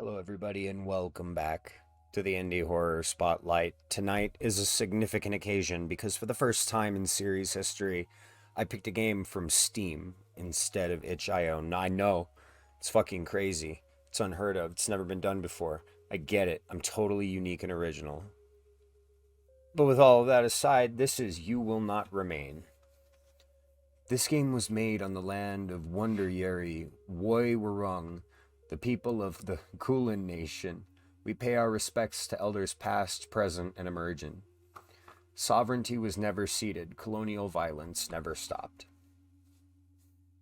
Hello, everybody, and welcome back to the Indie Horror Spotlight. Tonight is a significant occasion because for the first time in series history, I picked a game from Steam instead of itch.io. Now, I know it's fucking crazy. It's unheard of. It's never been done before. I get it. I'm totally unique and original. But with all of that aside, this is You Will Not Remain. This game was made on the land of Wonder Yeri, Woi Wurrung, the people of the Kulin Nation. We pay our respects to elders past, present, and emerging. Sovereignty was never ceded, colonial violence never stopped.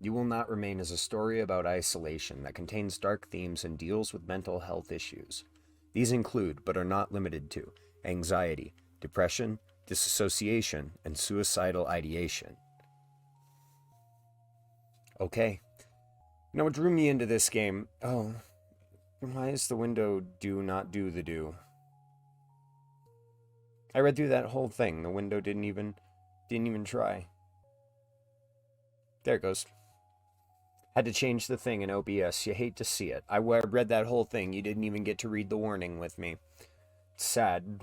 You Will Not Remain is a story about isolation that contains dark themes and deals with mental health issues. These include, but are not limited to, anxiety, depression, disassociation, and suicidal ideation. Okay. You know what drew me into this game? Oh, why is the window do not do the do? I read through that whole thing. The window didn't even try. There it goes. Had to change the thing in OBS. You hate to see it. I read that whole thing. You didn't even get to read the warning with me. It's sad.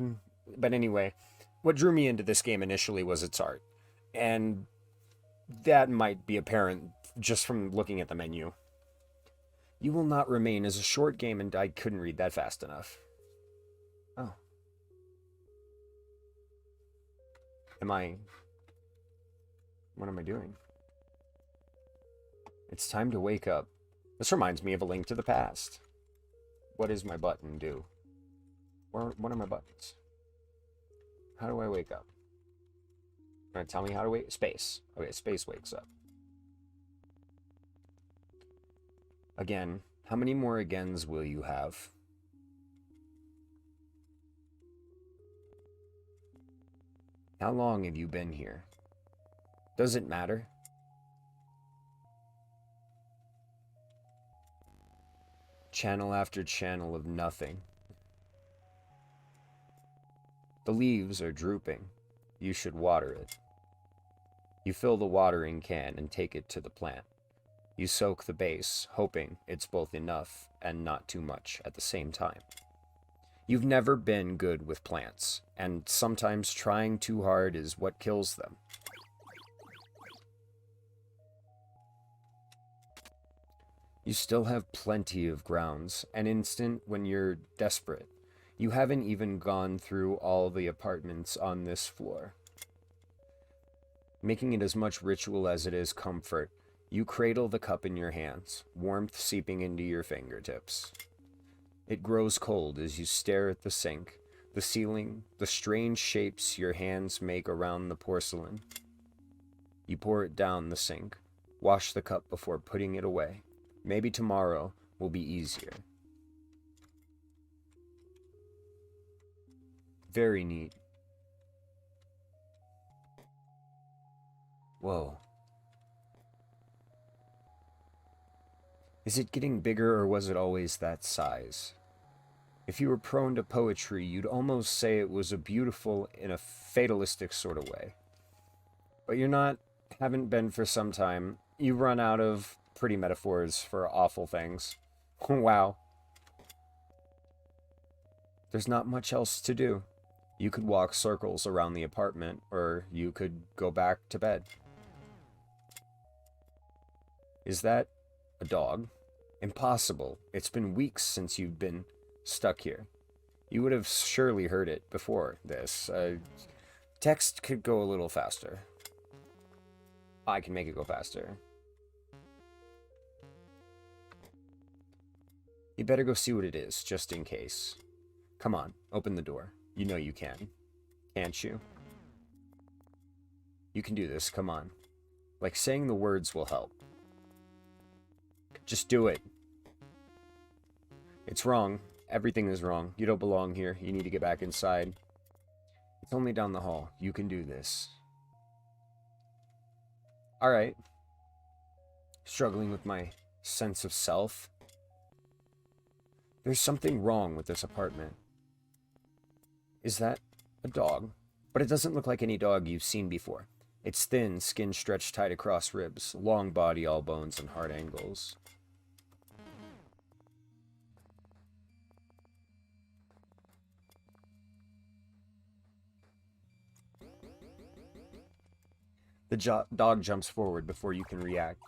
But anyway, what drew me into this game initially was its art. And that might be apparent just from looking at the menu. You Will Not Remain is a short game, and I couldn't read that fast enough. Oh. What am I doing? It's time to wake up. This reminds me of A Link to the Past. What does my button do? What are my buttons? How do I wake up? Gonna tell me how to wake? Space. Okay, space wakes up. Again, how many more agains will you have? How long have you been here? Does it matter? Channel after channel of nothing. The leaves are drooping. You should water it. You fill the watering can and take it to the plant. You soak the base, hoping it's both enough and not too much at the same time. You've never been good with plants, and sometimes trying too hard is what kills them. You still have plenty of grounds, an instant when you're desperate. You haven't even gone through all the apartments on this floor. Making it as much ritual as it is comfort, you cradle the cup in your hands, warmth seeping into your fingertips. It grows cold as you stare at the sink, the ceiling, the strange shapes your hands make around the porcelain. You pour it down the sink, wash the cup before putting it away. Maybe tomorrow will be easier. Very neat. Whoa. Is it getting bigger, or was it always that size? If you were prone to poetry, you'd almost say it was a beautiful in a fatalistic sort of way. But you're not, haven't been for some time. You run out of pretty metaphors for awful things. Wow. There's not much else to do. You could walk circles around the apartment, or you could go back to bed. Is that a dog? Impossible. It's been weeks since you've been stuck here. You would have surely heard it before this. Text could go a little faster. I can make it go faster. You better go see what it is, just in case. Come on, open the door. You know you can. Can't you? You can do this, come on. Like saying the words will help. Just do it. It's wrong. Everything is wrong. You don't belong here. You need to get back inside. It's only down the hall. You can do this. Alright. Struggling with my sense of self. There's something wrong with this apartment. Is that a dog? But it doesn't look like any dog you've seen before. It's thin, skin stretched tight across ribs, long body, all bones and hard angles. The dog jumps forward before you can react.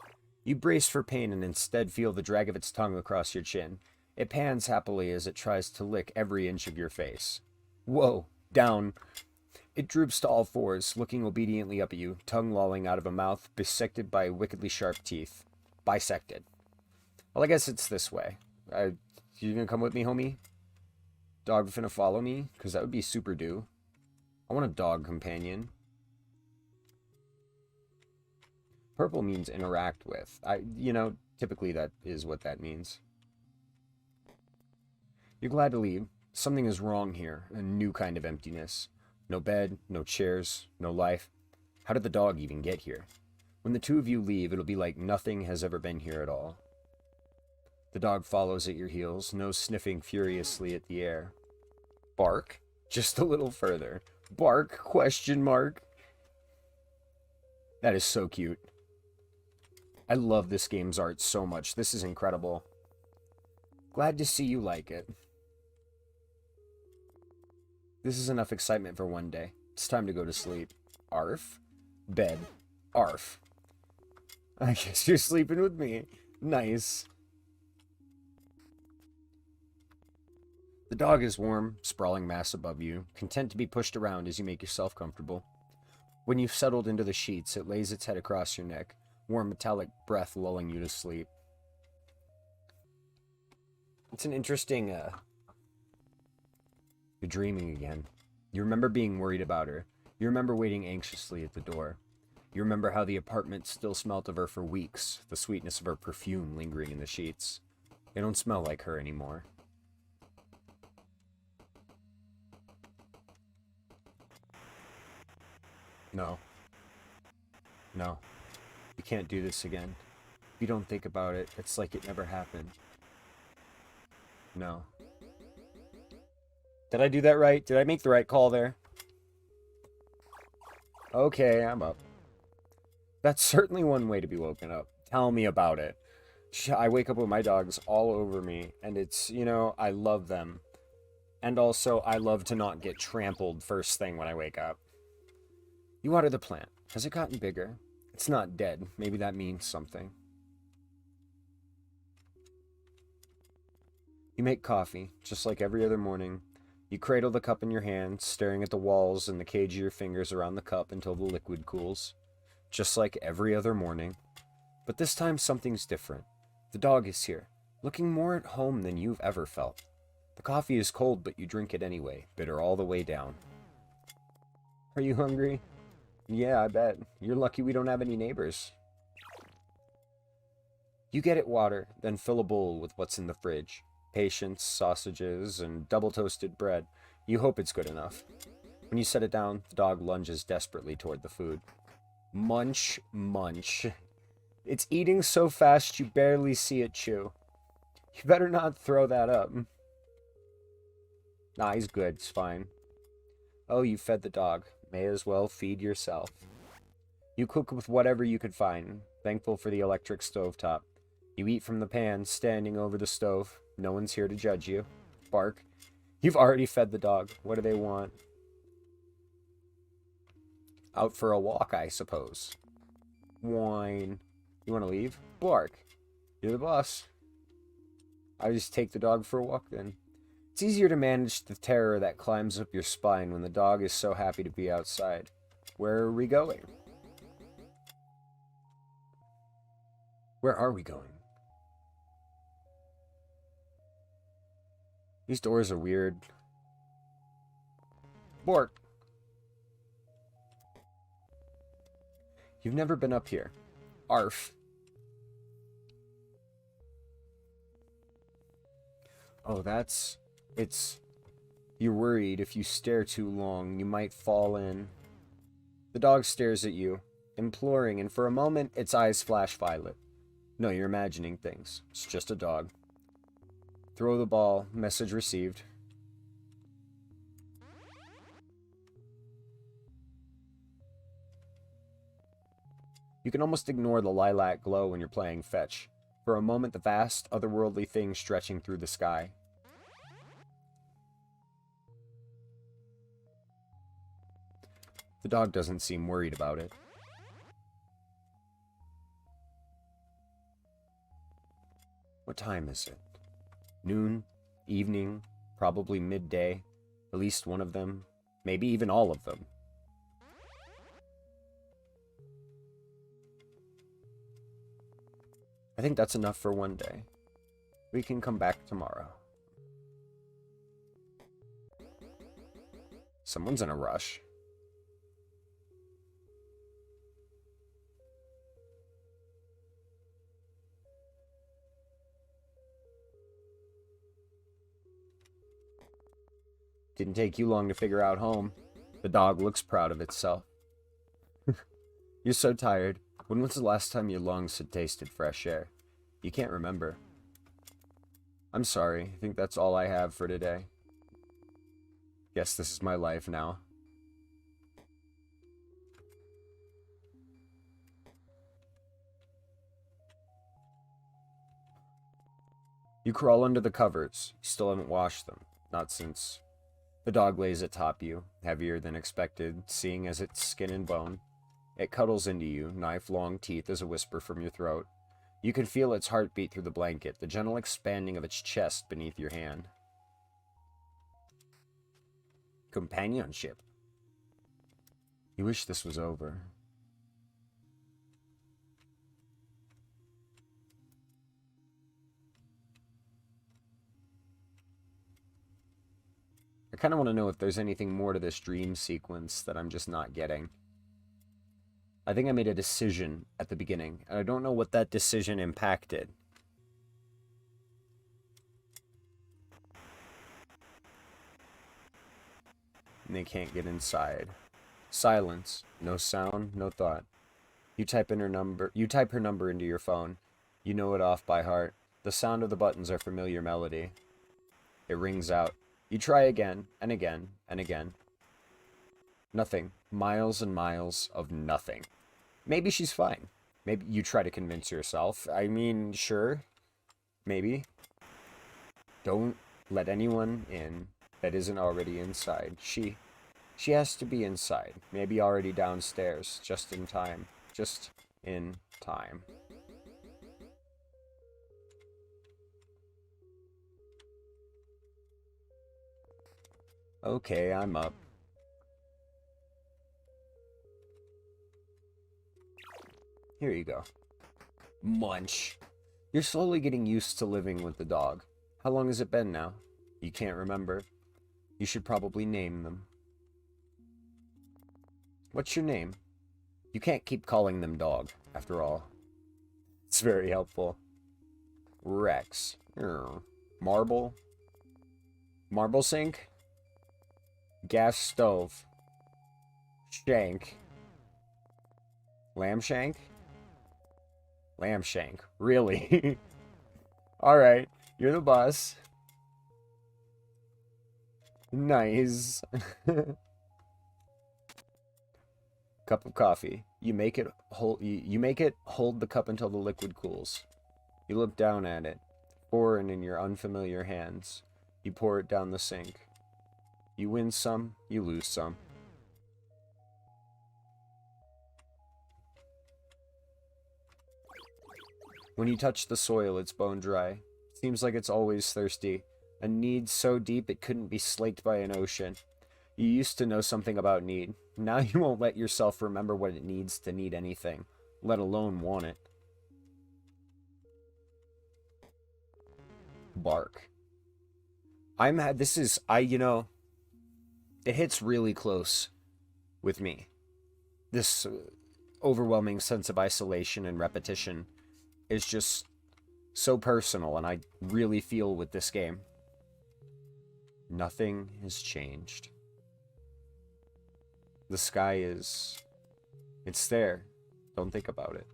You brace for pain and instead feel the drag of its tongue across your chin. It pans happily as it tries to lick every inch of your face. Whoa, down. It droops to all fours, looking obediently up at you, tongue lolling out of a mouth bisected by wickedly sharp teeth. Bisected. Well, I guess it's this way. You gonna come with me, homie? Dog finna follow me? Because that would be super do. I want a dog companion. Purple means interact with. Typically that is what that means. You're glad to leave. Something is wrong here. A new kind of emptiness. No bed, no chairs, no life. How did the dog even get here? When the two of you leave, it'll be like nothing has ever been here at all. The dog follows at your heels, nose sniffing furiously at the air. Bark? Just a little further. Bark? Question mark. That is so cute. I love this game's art so much. This is incredible. Glad to see you like it. This is enough excitement for one day. It's time to go to sleep. Arf? Bed. Arf. I guess you're sleeping with me. Nice. The dog is warm, sprawling mass above you, content to be pushed around as you make yourself comfortable. When you've settled into the sheets, it lays its head across your neck, warm metallic breath lulling you to sleep. It's an interesting, You're dreaming again. You remember being worried about her. You remember waiting anxiously at the door. You remember how the apartment still smelt of her for weeks, the sweetness of her perfume lingering in the sheets. They don't smell like her anymore. No. No. You can't do this again. If you don't think about it, it's like it never happened. No. Did I do that right? Did I make the right call there? Okay, I'm up. That's certainly one way to be woken up. Tell me about it. I wake up with my dogs all over me, and it's, I love them. And also, I love to not get trampled first thing when I wake up. You water the plant. Has it gotten bigger? It's not dead. Maybe that means something. You make coffee, just like every other morning. You cradle the cup in your hand, staring at the walls and the cage of your fingers around the cup until the liquid cools. Just like every other morning. But this time something's different. The dog is here, looking more at home than you've ever felt. The coffee is cold, but you drink it anyway, bitter all the way down. Are you hungry? Yeah, I bet. You're lucky we don't have any neighbors. You get it water, then fill a bowl with what's in the fridge. Patience, sausages, and double-toasted bread. You hope it's good enough. When you set it down, the dog lunges desperately toward the food. Munch, munch. It's eating so fast you barely see it chew. You better not throw that up. Nah, he's good. It's fine. Oh, you fed the dog. May as well feed yourself. You cook with whatever you could find, thankful for the electric stovetop. You eat from the pan, standing over the stove. No one's here to judge you. Bark. You've already fed the dog. What do they want? Out for a walk, I suppose. Whine. You want to leave? Bark. You're the boss. I just take the dog for a walk then. It's easier to manage the terror that climbs up your spine when the dog is so happy to be outside. Where are we going? Where are we going? These doors are weird. Bork. You've never been up here. Arf. Oh, you're worried if you stare too long, you might fall in. The dog stares at you, imploring, and for a moment, its eyes flash violet. No, you're imagining things. It's just a dog. Throw the ball. Message received. You can almost ignore the lilac glow when you're playing fetch. For a moment, the vast, otherworldly thing stretching through the sky. The dog doesn't seem worried about it. What time is it? Noon? Evening? Probably midday? At least one of them? Maybe even all of them. I think that's enough for one day. We can come back tomorrow. Someone's in a rush. Didn't take you long to figure out home. The dog looks proud of itself. You're so tired. When was the last time your lungs had tasted fresh air? You can't remember. I'm sorry. I think that's all I have for today. Guess this is my life now. You crawl under the covers. You still haven't washed them. Not since... The dog lays atop you, heavier than expected, seeing as it's skin and bone. It cuddles into you, knife-long teeth as a whisper from your throat. You can feel its heartbeat through the blanket, the gentle expanding of its chest beneath your hand. Companionship. You wish this was over. I kind of want to know if there's anything more to this dream sequence that I'm just not getting. I think I made a decision at the beginning, and I don't know what that decision impacted. And they can't get inside. Silence. No sound, no thought. You type her number into your phone. You know it off by heart. The sound of the buttons are familiar melody. It rings out. You try again, and again, and again. Nothing. Miles and miles of nothing. Maybe she's fine. Maybe you try to convince yourself. I mean, sure. Maybe. Don't let anyone in that isn't already inside. She has to be inside. Maybe already downstairs. Just in time. Just in time. Okay, I'm up. Here you go. Munch. You're slowly getting used to living with the dog. How long has it been now? You can't remember. You should probably name them. What's your name? You can't keep calling them dog, after all. It's very helpful. Rex. Marble? Marble sink? Gas stove. Shank. Lamb shank? Lamb shank. Really? Alright, you're the boss. Nice. Cup of coffee. You make it hold the cup until the liquid cools. You look down at it, foreign in your unfamiliar hands. You pour it down the sink. You win some, you lose some. When you touch the soil, it's bone dry. Seems like it's always thirsty. A need so deep it couldn't be slaked by an ocean. You used to know something about need. Now you won't let yourself remember what it needs to need anything, let alone want it. Bark. It hits really close with me. This overwhelming sense of isolation and repetition is just so personal, and I really feel with this game. Nothing has changed. The sky it's there. Don't think about it.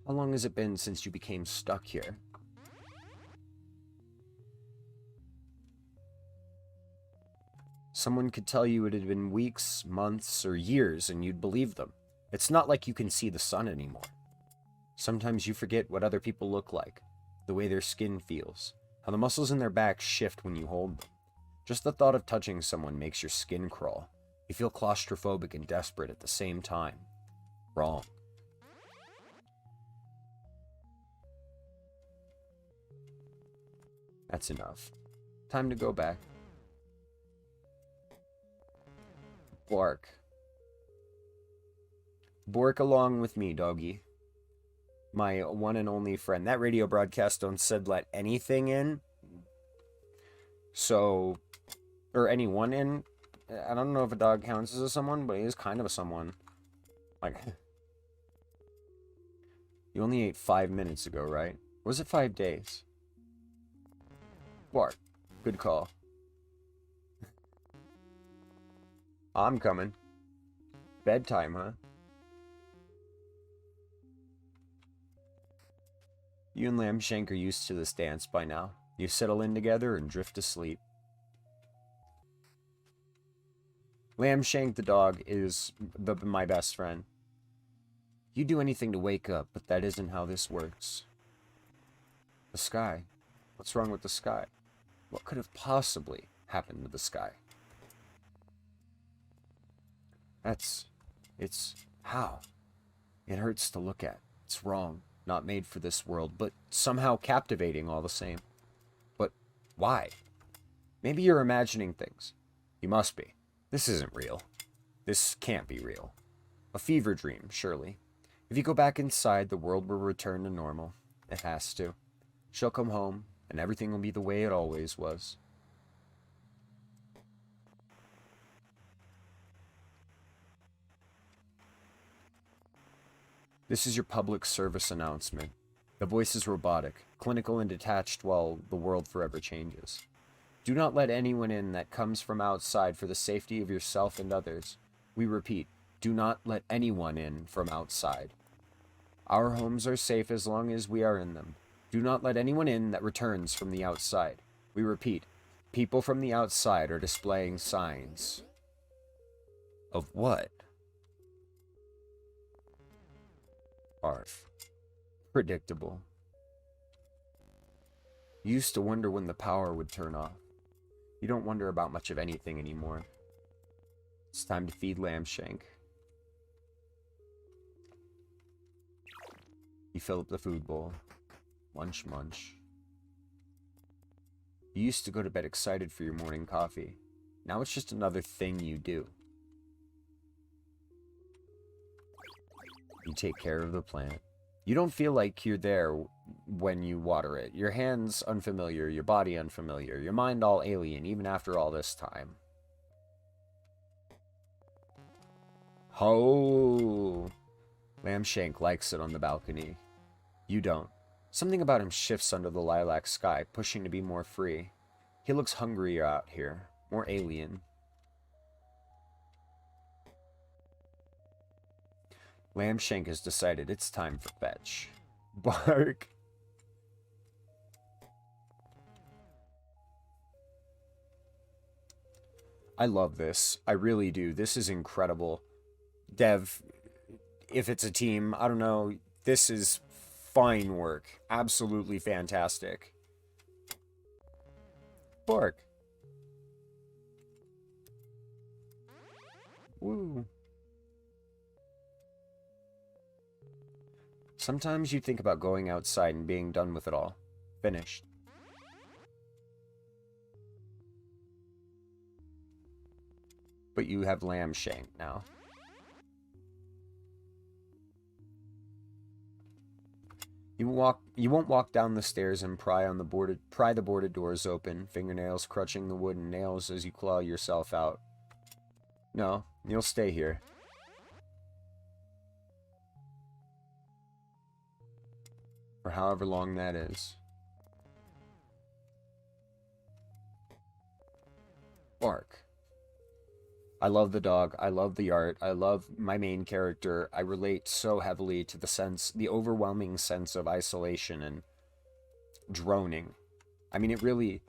How long has it been since you became stuck here? Someone could tell you it had been weeks, months, or years, and you'd believe them. It's not like you can see the sun anymore. Sometimes you forget what other people look like, the way their skin feels, how the muscles in their back shift when you hold them. Just the thought of touching someone makes your skin crawl. You feel claustrophobic and desperate at the same time. Wrong. That's enough. Time to go back. Bark. Bark along with me, doggy. My one and only friend. That radio broadcast don't said let anything in. So, or anyone in. I don't know if a dog counts as a someone, but he is kind of a someone. Like, you only ate 5 minutes ago, right? Or was it 5 days? Bark. Good call. I'm coming. Bedtime, huh? You and Lambshank are used to this dance by now. You settle in together and drift to sleep. Lambshank the dog is my best friend. You do anything to wake up, but that isn't how this works. The sky. What's wrong with the sky? What could have possibly happened to the sky? It's how? It hurts to look at. It's wrong. Not made for this world, but somehow captivating all the same. But why? Maybe you're imagining things. You must be. This isn't real. This can't be real. A fever dream, surely. If you go back inside, the world will return to normal. It has to. She'll come home, and everything will be the way it always was. This is your public service announcement. The voice is robotic, clinical and detached while the world forever changes. Do not let anyone in that comes from outside for the safety of yourself and others. We repeat, do not let anyone in from outside. Our homes are safe as long as we are in them. Do not let anyone in that returns from the outside. We repeat, people from the outside are displaying signs. Of what? Arf. Predictable. You used to wonder when the power would turn off. You don't wonder about much of anything anymore. It's time to feed Lambshank. You fill up the food bowl. Munch, munch. You used to go to bed excited for your morning coffee. Now it's just another thing you do. You take care of the plant. You don't feel like you're there when you water it. Your hands unfamiliar, your body unfamiliar, your mind all alien, even after all this time. Oh! Lambshank likes it on the balcony. You don't. Something about him shifts under the lilac sky, pushing to be more free. He looks hungrier out here, more alien. Lambshank has decided it's time for fetch. Bark. I love this. I really do. This is incredible. Dev, if it's a team, I don't know. This is fine work. Absolutely fantastic. Bark. Woo. Sometimes you think about going outside and being done with it all. Finished. But you have Lambshank now. You won't walk down the stairs and pry the boarded doors open, fingernails crunching the wooden nails as you claw yourself out. No, you'll stay here. For however long that is. Bark. I love the dog. I love the art. I love my main character. I relate so heavily to the overwhelming sense of isolation and droning. I mean, it really...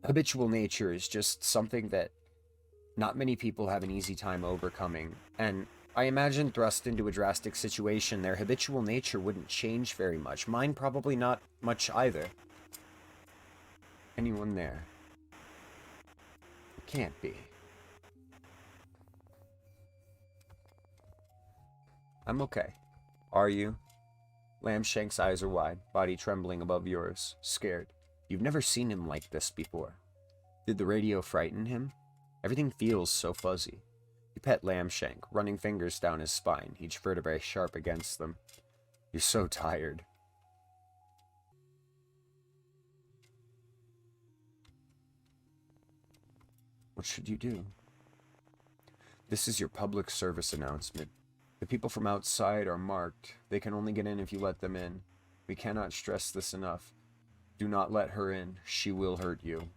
Habitual nature is just something that not many people have an easy time overcoming. And I imagine thrust into a drastic situation, their habitual nature wouldn't change very much. Mine probably not much either. Anyone there? Can't be. I'm okay. Are you? Lambshank's eyes are wide, body trembling above yours, scared. You've never seen him like this before. Did the radio frighten him? Everything feels so fuzzy. You pet Lambshank, running fingers down his spine, each vertebrae sharp against them. You're so tired. What should you do? This is your public service announcement. The people from outside are marked. They can only get in if you let them in. We cannot stress this enough. Do not let her in. She will hurt you.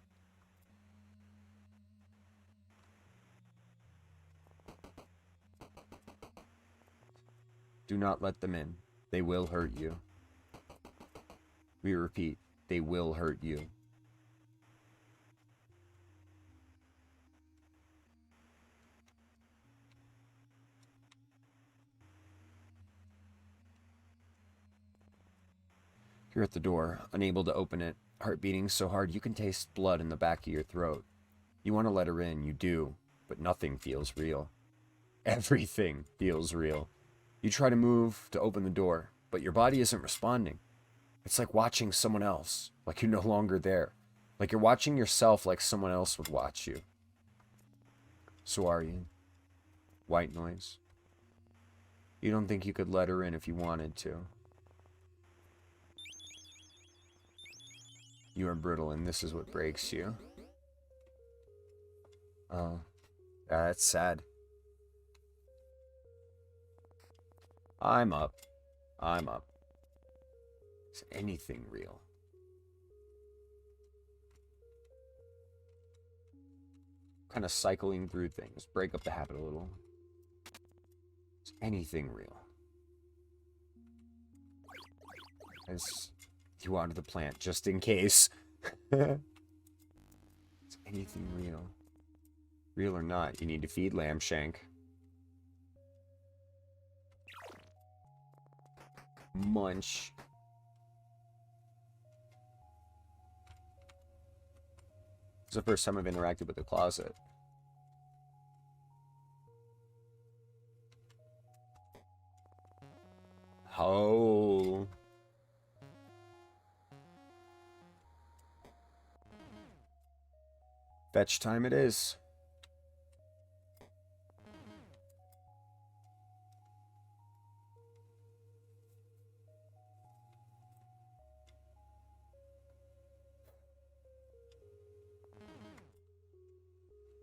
Do not let them in. They will hurt you. We repeat, they will hurt you. You're at the door, unable to open it, heart beating so hard you can taste blood in the back of your throat. You want to let her in, you do, but nothing feels real. Everything feels real. You try to move to open the door, but your body isn't responding. It's like watching someone else, like you're no longer there. Like you're watching yourself like someone else would watch you. Saurian. White noise. You don't think you could let her in if you wanted to. You are brittle, and this is what breaks you. Oh, that's sad. I'm up. I'm up. Is anything real? Kind of cycling through things. Break up the habit a little. Is anything real? As you water the plant, just in case. Is anything real? Real or not, you need to feed Lambshank. Munch. It's the first time I've interacted with the closet. Oh. Fetch time it is.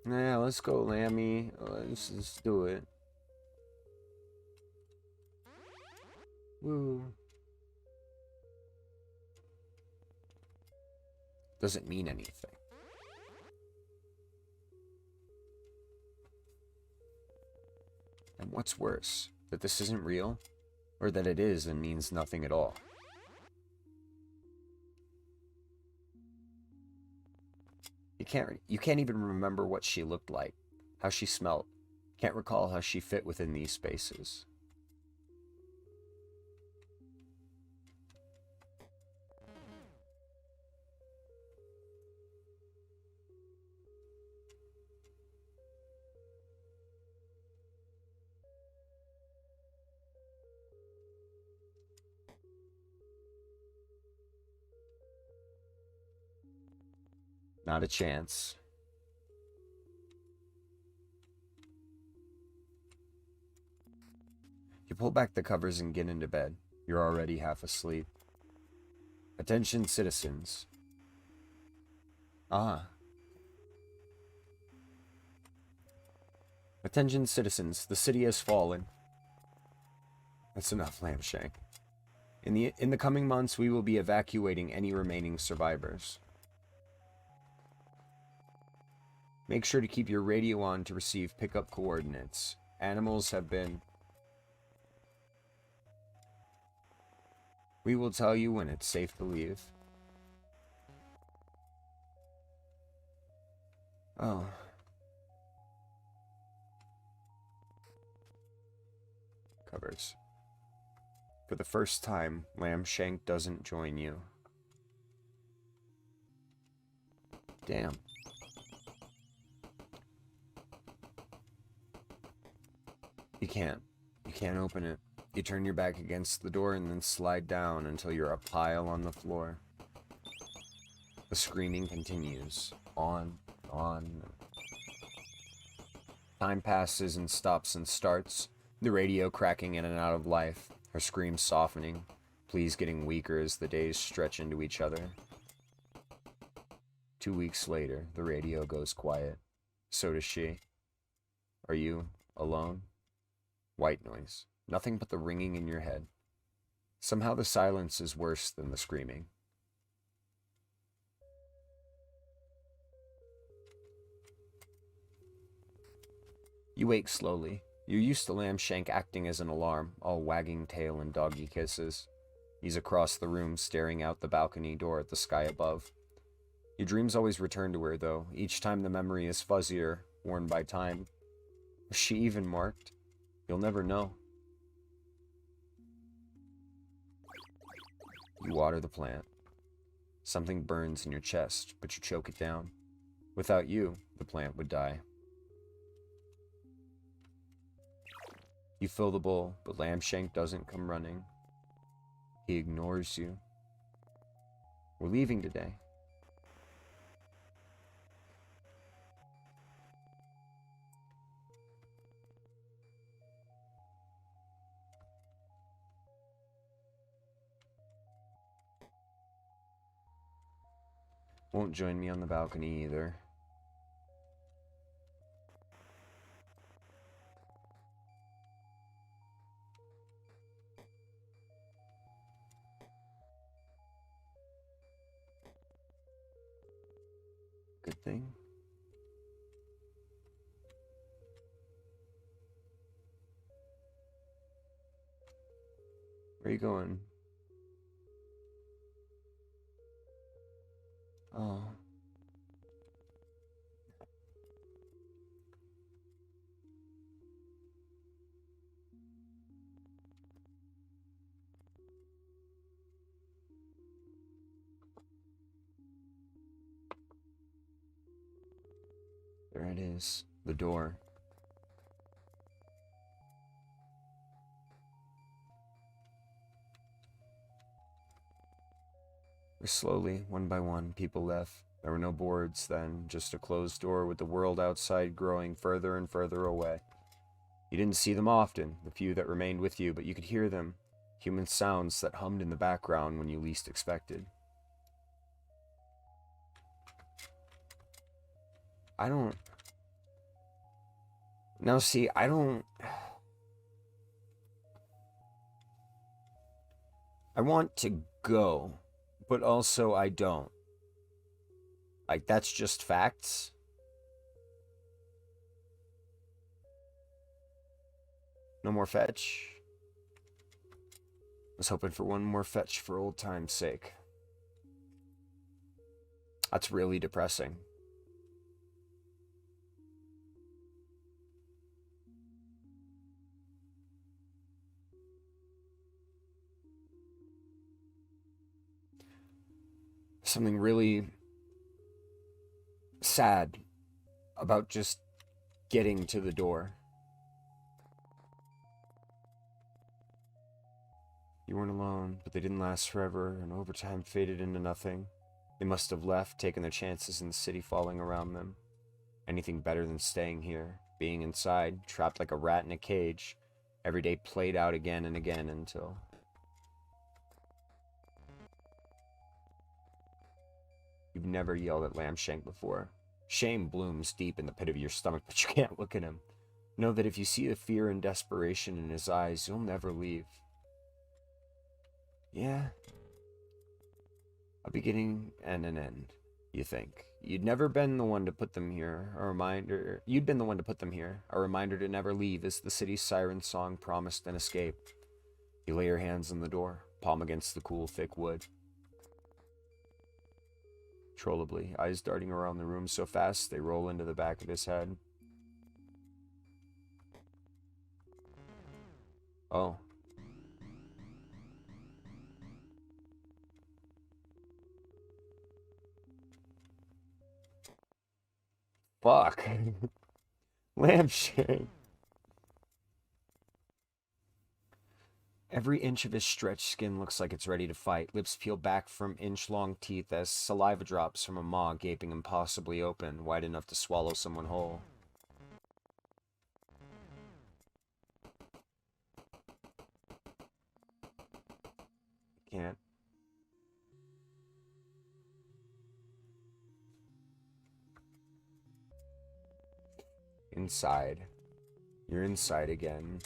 Yeah, let's go, Lammy. Let's do it. Woo. Doesn't mean anything. And what's worse, that this isn't real, or that it is and means nothing at all? You can't even remember what she looked like, how she smelled. Can't recall how she fit within these spaces. Not a chance. You pull back the covers and get into bed. You're already half asleep. Attention, citizens. Ah. Attention, citizens. The city has fallen. That's enough, Lambshank. In the coming months, we will be evacuating any remaining survivors. Make sure to keep your radio on to receive pickup coordinates. Animals have been... We will tell you when it's safe to leave. Oh. Covers. For the first time, Lambshank doesn't join you. Damn. You can't. You can't open it. You turn your back against the door and then slide down until you're a pile on the floor. The screaming continues. On. Time passes and stops and starts. The radio cracking in and out of life. Her screams softening. Pleas getting weaker as the days stretch into each other. 2 weeks later, the radio goes quiet. So does she. Are you alone? White noise. Nothing but the ringing in your head. Somehow the silence is worse than the screaming. You wake slowly. You're used to Lambshank acting as an alarm, all wagging tail and doggy kisses. He's across the room, staring out the balcony door at the sky above. Your dreams always return to her, though, each time the memory is fuzzier, worn by time. Was she even marked? You'll never know. You water the plant. Something burns in your chest, but you choke it down. Without you, the plant would die. You fill the bowl, but Lambshank doesn't come running. He ignores you. We're leaving today. Won't join me on the balcony either. Good thing. Where are you going? Oh. There it is. The door. Slowly, one by one, people left. There were no boards then, just a closed door with the world outside growing further and further away. You didn't see them often, the few that remained with you, but you could hear them, human sounds that hummed in the background when you least expected. Now see, I want to go, but also I don't. Like, that's just facts. No more fetch. I was hoping for one more fetch for old time's sake. That's really depressing. Something really sad about just getting to the door. You weren't alone, but they didn't last forever, and over time faded into nothing. They must have left, taken their chances in the city falling around them. Anything better than staying here, being inside, trapped like a rat in a cage. Every day played out again and again until... You've never yelled at Lambshank before. Shame blooms deep in the pit of your stomach, but you can't look at him. Know that if you see the fear and desperation in his eyes, you'll never leave. Yeah. A beginning and an end, you think. You'd never been the one to put them here. You'd been the one to put them here. A reminder to never leave as the city's siren song promised an escape. You lay your hands on the door, palm against the cool, thick wood. Controllably, eyes darting around the room so fast they roll into the back of his head. Oh. Fuck. Lampshade. Every inch of his stretched skin looks like it's ready to fight. Lips peel back from inch-long teeth as saliva drops from a maw gaping impossibly open, wide enough to swallow someone whole. Can't. Inside. You're inside again.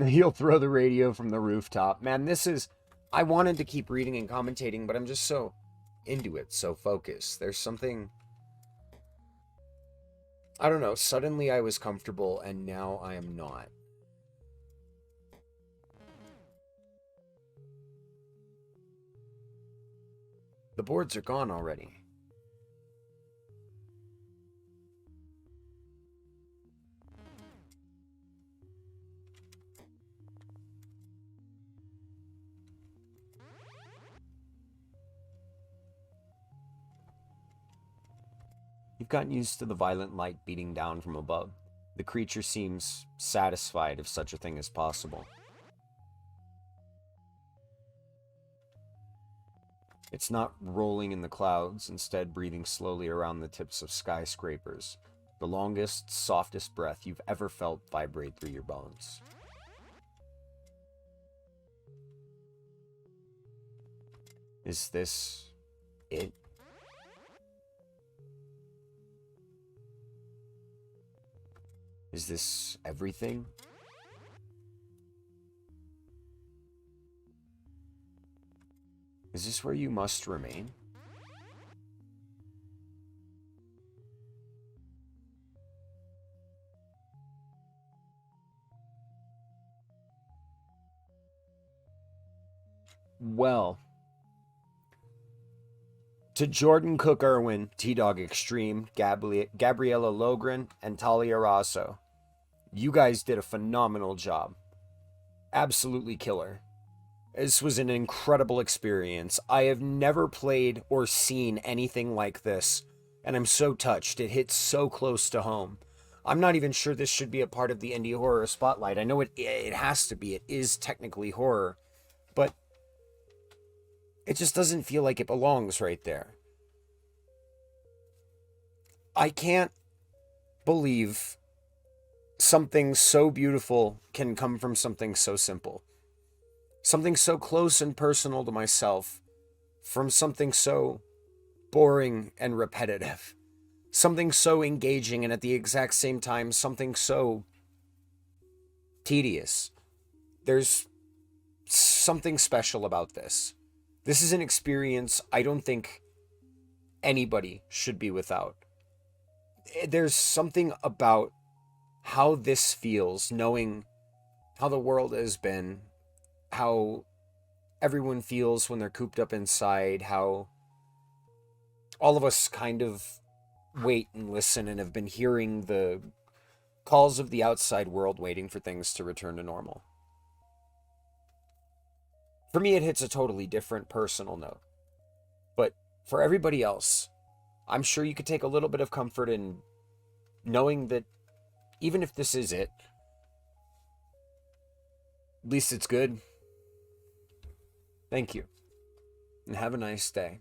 He'll throw the radio from the rooftop. Man, this is... I wanted to keep reading and commentating, but I'm just so into it, so focused. There's something... I don't know. Suddenly I was comfortable, and now I am not. The boards are gone already. You've gotten used to the violent light beating down from above. The creature seems satisfied if such a thing is possible. It's not rolling in the clouds, instead breathing slowly around the tips of skyscrapers. The longest, softest breath you've ever felt vibrate through your bones. Is this it? Is this everything? Is this where you must remain? Well, to Jordan Cook Irwin, T-Dog Extreme, Gabriella Logren, and Talia Rosso, you guys did a phenomenal job. Absolutely killer. This was an incredible experience. I have never played or seen anything like this, and I'm so touched. It hits so close to home. I'm not even sure this should be a part of the Indie Horror Spotlight. I know it has to be. It is technically horror, but it just doesn't feel like it belongs right there. I can't believe something so beautiful can come from something so simple. Something so close and personal to myself from something so boring and repetitive. Something so engaging and at the exact same time something so tedious. There's something special about this. This is an experience I don't think anybody should be without. There's something about how this feels, knowing how the world has been, how everyone feels when they're cooped up inside, how all of us kind of wait and listen and have been hearing the calls of the outside world waiting for things to return to normal. For me, it hits a totally different personal note. But for everybody else, I'm sure you could take a little bit of comfort in knowing that even if this is it, at least it's good. Thank you, and have a nice day.